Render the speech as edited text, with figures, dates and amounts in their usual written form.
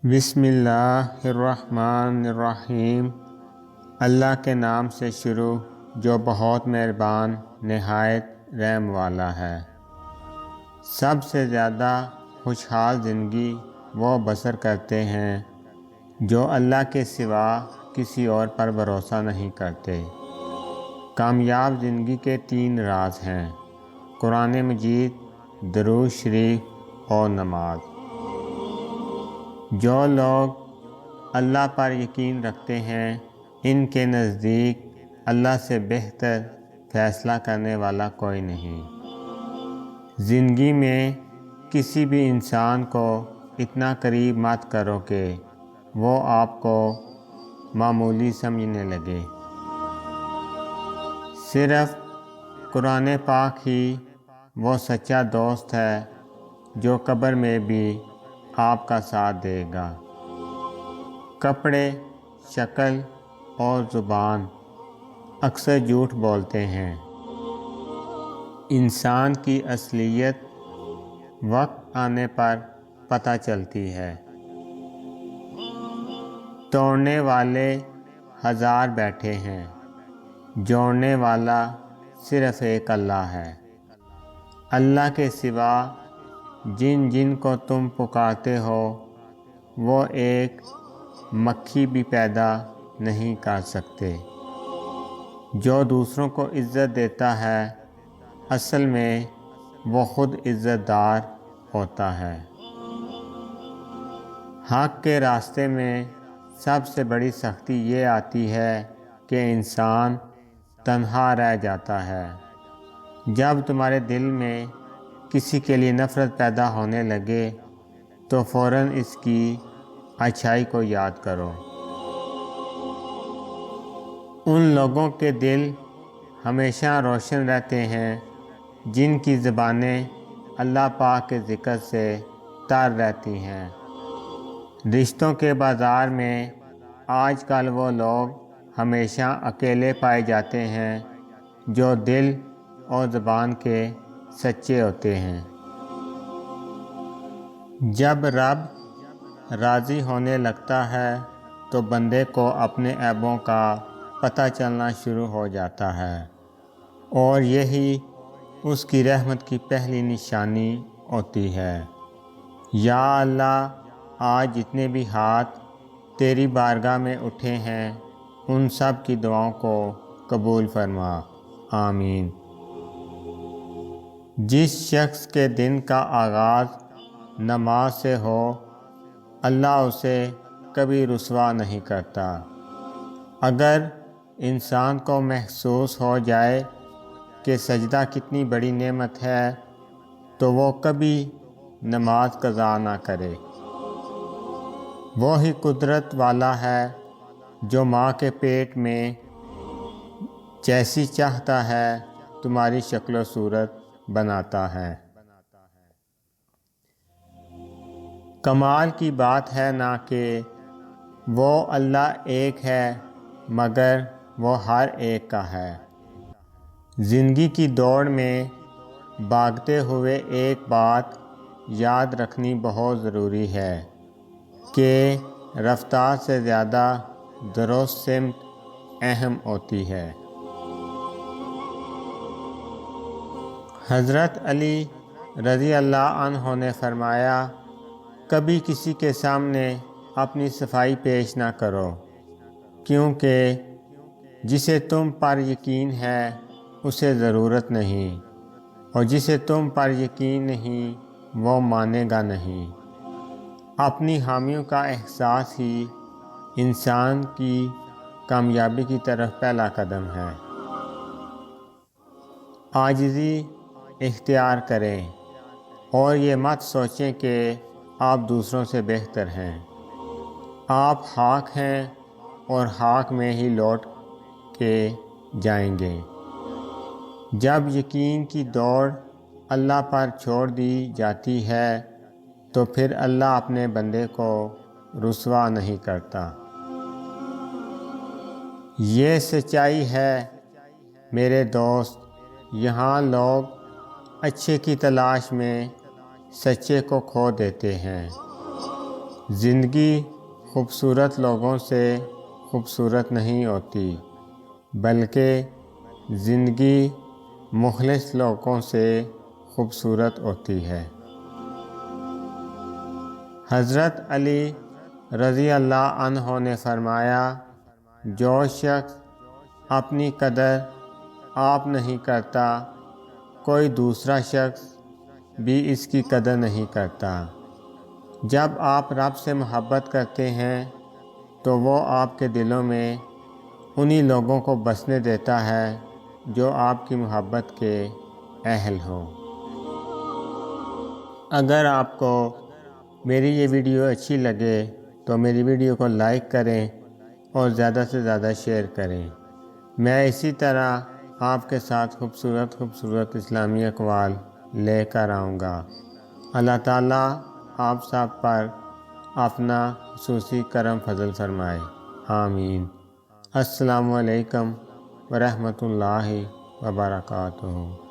بسم اللہ الرحمن الرحیم۔ اللہ کے نام سے شروع جو بہت مہربان نہایت رحم والا ہے۔ سب سے زیادہ خوشحال زندگی وہ بسر کرتے ہیں جو اللہ کے سوا کسی اور پر بھروسہ نہیں کرتے۔ کامیاب زندگی کے 3 راز ہیں: قرآن مجید، درود شریف اور نماز۔ جو لوگ اللہ پر یقین رکھتے ہیں ان کے نزدیک اللہ سے بہتر فیصلہ کرنے والا کوئی نہیں۔ زندگی میں کسی بھی انسان کو اتنا قریب مت کرو کہ وہ آپ کو معمولی سمجھنے لگے۔ صرف قرآن پاک ہی وہ سچا دوست ہے جو قبر میں بھی آپ کا ساتھ دے گا۔ کپڑے، شکل اور زبان اکثر جھوٹ بولتے ہیں۔ انسان کی اصلیت وقت آنے پر پتہ چلتی ہے۔ توڑنے والے 1000 بیٹھے ہیں، جوڑنے والا صرف ایک اللہ ہے۔ اللہ کے سوا جن جن کو تم پکارتے ہو وہ ایک مکھی بھی پیدا نہیں کر سکتے۔ جو دوسروں کو عزت دیتا ہے اصل میں وہ خود عزت دار ہوتا ہے۔ حق کے راستے میں سب سے بڑی سختی یہ آتی ہے کہ انسان تنہا رہ جاتا ہے۔ جب تمہارے دل میں کسی کے لیے نفرت پیدا ہونے لگے تو فوراً اس کی اچھائی کو یاد کرو۔ ان لوگوں کے دل ہمیشہ روشن رہتے ہیں جن کی زبانیں اللہ پاک کے ذکر سے تر رہتی ہیں۔ رشتوں کے بازار میں آج کل وہ لوگ ہمیشہ اکیلے پائے جاتے ہیں جو دل اور زبان کے سچے ہوتے ہیں۔ جب رب راضی ہونے لگتا ہے تو بندے کو اپنے عیبوں کا پتہ چلنا شروع ہو جاتا ہے، اور یہی اس کی رحمت کی پہلی نشانی ہوتی ہے۔ یا اللہ، آج جتنے بھی ہاتھ تیری بارگاہ میں اٹھے ہیں ان سب کی دعاؤں کو قبول فرما، آمین۔ جس شخص کے دن کا آغاز نماز سے ہو اللہ اسے کبھی رسوا نہیں کرتا۔ اگر انسان کو محسوس ہو جائے کہ سجدہ کتنی بڑی نعمت ہے تو وہ کبھی نماز قضا نہ کرے۔ وہی قدرت والا ہے جو ماں کے پیٹ میں جیسی چاہتا ہے تمہاری شکل و صورت بناتا ہے۔ کمال کی بات ہے نہ کہ وہ اللہ ایک ہے مگر وہ ہر ایک کا ہے۔ زندگی کی دوڑ میں بھاگتے ہوئے ایک بات یاد رکھنی بہت ضروری ہے کہ رفتار سے زیادہ درست سمت اہم ہوتی ہے۔ حضرت علی رضی اللہ عنہ نے فرمایا، کبھی کسی کے سامنے اپنی صفائی پیش نہ کرو، کیونکہ جسے تم پر یقین ہے اسے ضرورت نہیں، اور جسے تم پر یقین نہیں وہ مانے گا نہیں۔ اپنی خامیوں کا احساس ہی انسان کی کامیابی کی طرف پہلا قدم ہے۔ عاجزی اختیار کریں اور یہ مت سوچیں کہ آپ دوسروں سے بہتر ہیں۔ آپ خاک ہیں اور خاک میں ہی لوٹ کے جائیں گے۔ جب یقین کی دوڑ اللہ پر چھوڑ دی جاتی ہے تو پھر اللہ اپنے بندے کو رسوا نہیں کرتا۔ یہ سچائی ہے میرے دوست، یہاں لوگ اچھے کی تلاش میں سچے کو کھو دیتے ہیں۔ زندگی خوبصورت لوگوں سے خوبصورت نہیں ہوتی، بلکہ زندگی مخلص لوگوں سے خوبصورت ہوتی ہے۔ حضرت علی رضی اللہ عنہ نے فرمایا، جو شخص اپنی قدر آپ نہیں کرتا، کوئی دوسرا شخص بھی اس کی قدر نہیں کرتا۔ جب آپ رب سے محبت کرتے ہیں تو وہ آپ کے دلوں میں انہی لوگوں کو بسنے دیتا ہے جو آپ کی محبت کے اہل ہوں۔ اگر آپ کو میری یہ ویڈیو اچھی لگے تو میری ویڈیو کو لائک کریں اور زیادہ سے زیادہ شیئر کریں۔ میں اسی طرح آپ کے ساتھ خوبصورت اسلامی اقوال لے کر آؤں گا۔ اللہ تعالیٰ آپ سب پر اپنا خصوصی کرم فضل فرمائے، آمین۔ السلام علیکم ورحمۃ اللہ وبرکاتہ۔